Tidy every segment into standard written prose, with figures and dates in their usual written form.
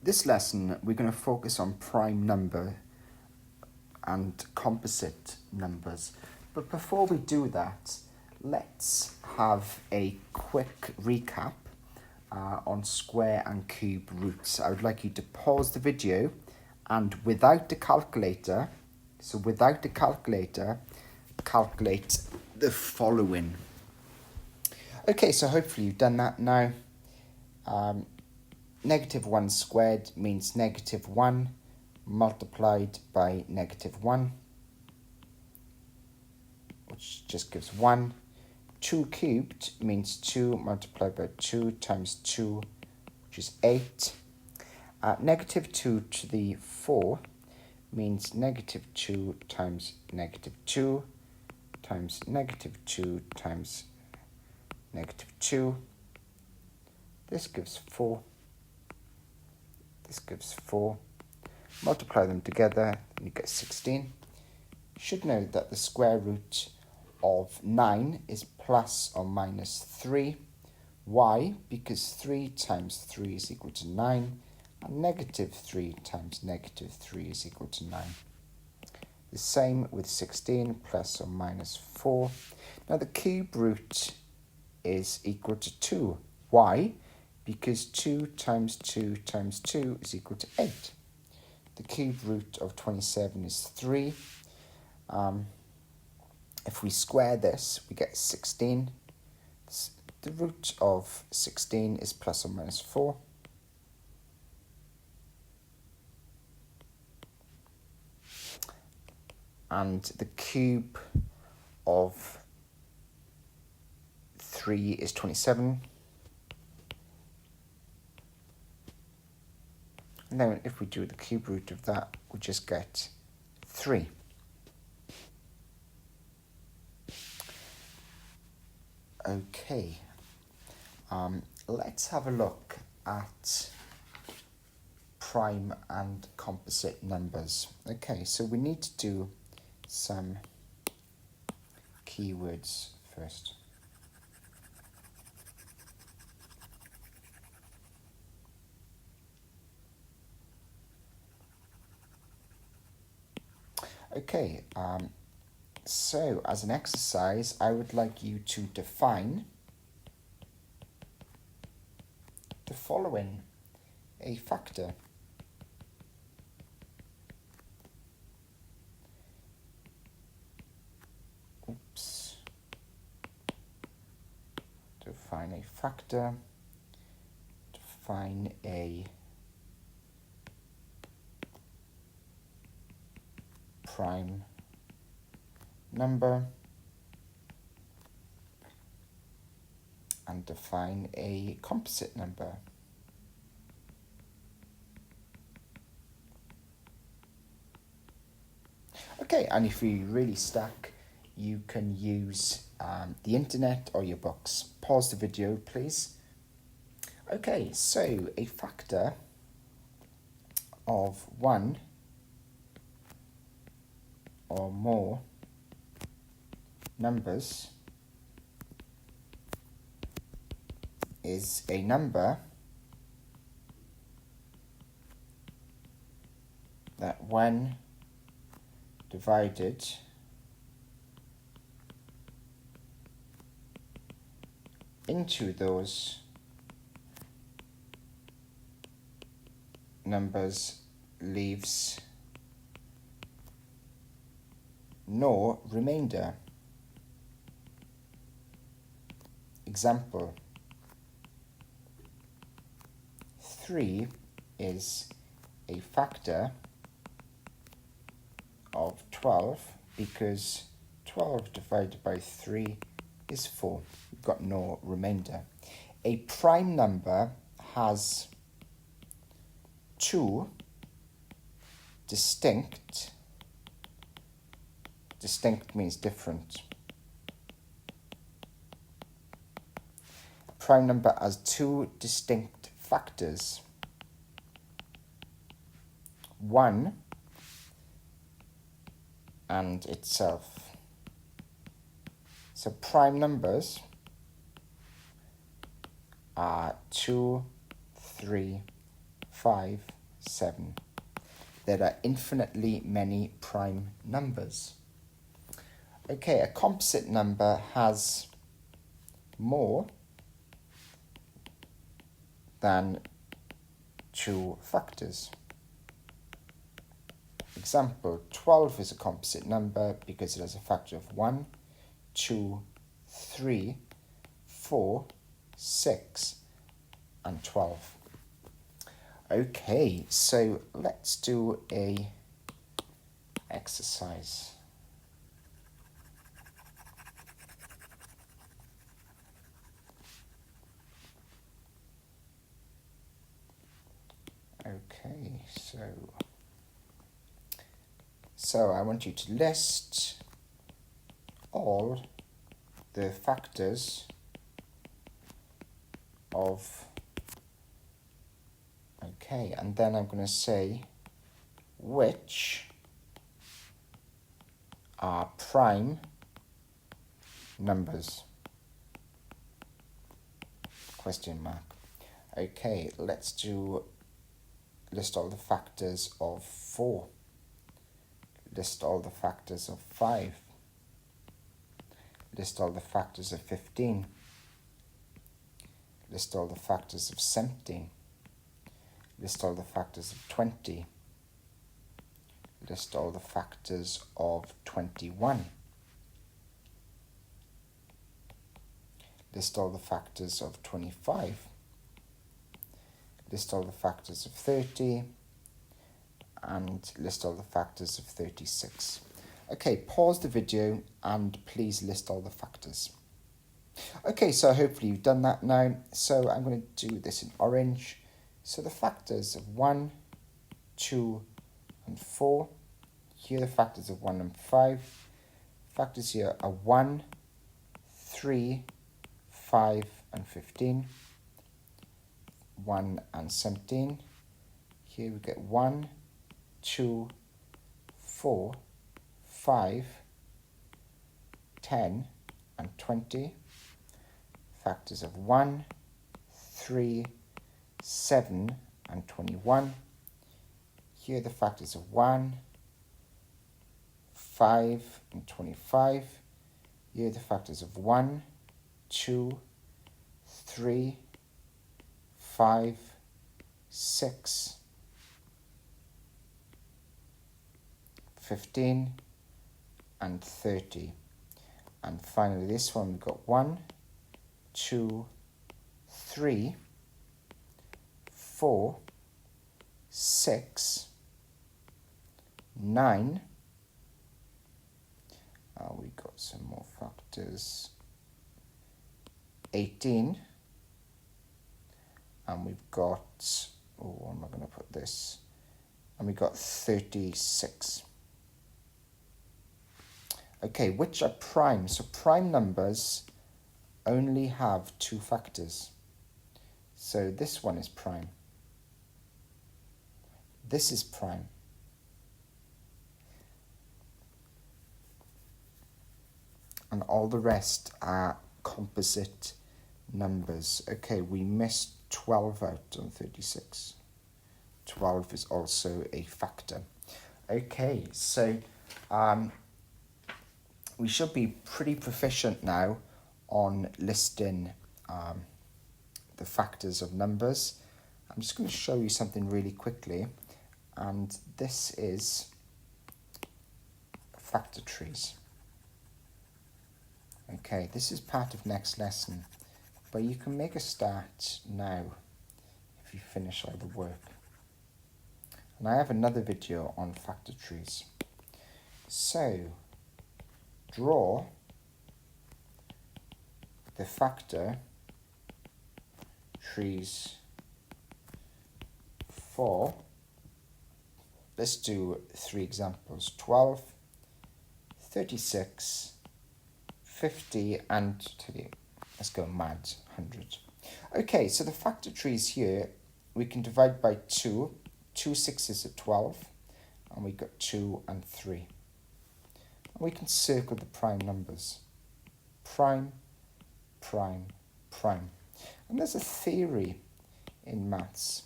This lesson, we're going to focus on prime number and composite numbers. But before we do that, let's have a quick recap on square and cube roots. I would like you to pause the video and without the calculator, calculate the following. Okay, so hopefully you've done that now. Negative 1 squared means negative 1 multiplied by negative 1, which just gives 1. 2 cubed means 2 multiplied by 2 times 2, which is 8. Negative 2 to the 4 means negative 2 times negative 2 times negative 2 times negative 2. This gives 4. This gives 4. Multiply them together and you get 16. You should know that the square root of 9 is plus or minus 3. Why? Because 3 times 3 is equal to 9, and negative 3 times negative 3 is equal to 9. The same with 16, plus or minus 4. Now the cube root is equal to 2. Why? Because 2 times 2 times 2 is equal to 8. The cube root of 27 is 3. If we square this, we get 16. The root of 16 is plus or minus 4. And the cube of 3 is 27. And then if we do the cube root of that, we just get 3. Okay, let's have a look at prime and composite numbers. Okay, so we need to do some keywords first. Okay, so as an exercise, I would like you to define the following: a factor. Define a factor. Define a prime number, and define a composite number. Okay, and if you're really stuck, you can use the internet or your books. Pause the video, please. Okay, so a factor of 1 or more numbers is a number that when divided into those numbers leaves no remainder. Example: 3 is a factor of 12 because 12 divided by 3 is 4. We've got no remainder. A prime number has 2 distinct means different. A prime number has 2 distinct factors. 1 and itself. So prime numbers are 2, 3, 5, 7. There are infinitely many prime numbers. Okay, a composite number has more than 2 factors. Example, 12 is a composite number because it has a factor of 1, 2, 3, 4, 6, and 12. Okay, so let's do a exercise. Okay, so I want you to list all the factors of, okay, and then I'm going to say which are prime numbers, question mark. Okay, let's do list all the factors of 4, list all the factors of 5, list all the factors of 15, list all the factors of 17, list all the factors of 20, list all the factors of 21, list all the factors of 25, list all the factors of 30, and list all the factors of 36. Okay, pause the video and please list all the factors. Okay, so hopefully you've done that now. So I'm going to do this in orange. So the factors of 1, 2, and 4. Here are the factors of 1 and 5. Factors here are 1, 3, 5, and 15. 1 and 17. Here we get 1, 2, 4, 5, 10, and 20. Factors of 1, 3, 7, and 21. Here are the factors of 1, 5, and 25. Here are the factors of 1, 2, 3, 5, 6, 15, and 30. And finally this one, we've got 1, 2, 3, 4, 6, 9. We've got some more factors. 18. And we've got, where am I going to put this? And we've got 36. Okay, which are prime? So prime numbers only have 2 factors. So this one is prime. This is prime. And all the rest are composite numbers. Okay, we missed 12 out on 36. 12 is also a factor. Okay, so we should be pretty proficient now on listing the factors of numbers. I'm just going to show you something really quickly, and this is factor trees. Okay, this is part of next lesson, but you can make a start now if you finish all the work. And I have another video on factor trees. So, draw the factor trees for, let's do 3 examples, 12, 36, 50, and let's go mad, 100. Okay, so the factor trees here, we can divide by 2. 2 6s are 12, and we got 2 and 3. And we can circle the prime numbers. Prime, prime, prime. And there's a theory in maths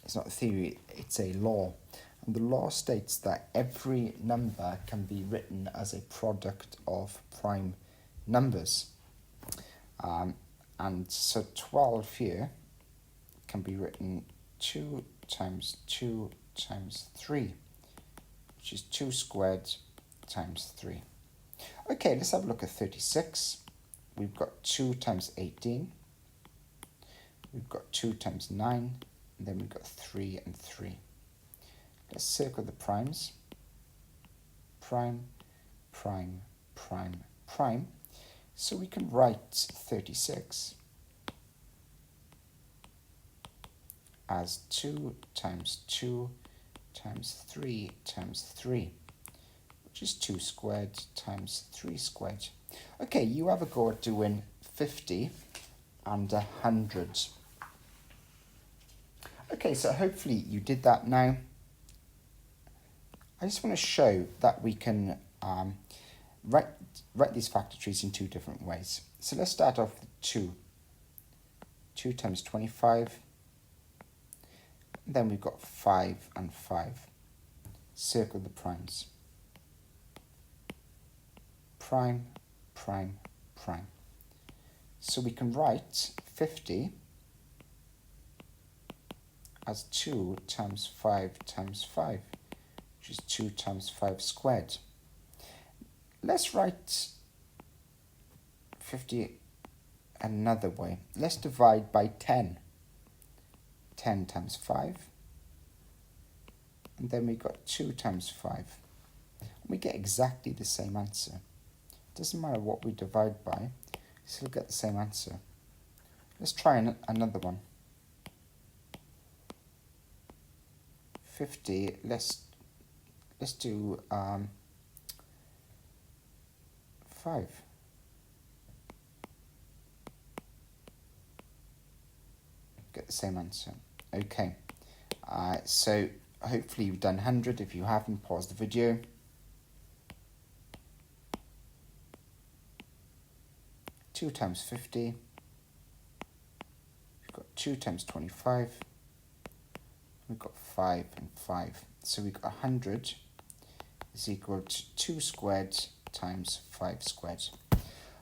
it's not a theory, it's a law. And the law states that every number can be written as a product of prime numbers. And so 12 here can be written 2 times 2 times 3, which is 2 squared times 3. Okay, let's have a look at 36. We've got 2 times 18. We've got 2 times 9. And then we've got 3 and 3. Let's circle the primes. Prime, prime, prime, prime. So we can write 36 as 2 times 2 times 3 times 3, which is 2 squared times 3 squared. Okay, you have a go at doing 50 and 100. Okay, so hopefully you did that now. I just want to show that we can write these factor trees in two different ways. So let's start off with 2. 2 times 25. And then we've got 5 and 5. Circle the primes. Prime, prime, prime. So we can write 50 as 2 times 5 times 5, which is 2 times 5 squared. Let's write 50 another way. Let's divide by 10. 10 times 5. And then we got 2 times 5. And we get exactly the same answer. It doesn't matter what we divide by, we still get the same answer. Let's try another one. 50, let's do 5. Get the same answer. Okay, so hopefully you've done 100. If you haven't, pause the video. Two times 50. We've got 2 times 25. We've got 5 and 5. So we've got 100 is equal to 2 squared times 5 squared.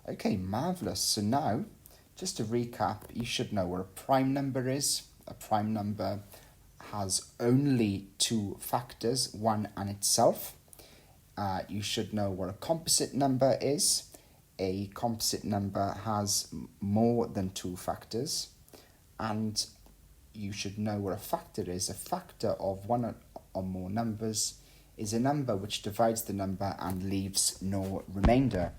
Okay, marvellous. So now, just to recap, you should know what a prime number is. A prime number has only 2 factors, 1 and itself. You should know what a composite number is. A composite number has more than 2 factors. And you should know what a factor is. A factor of 1 or more numbers is a number which divides the number and leaves no remainder.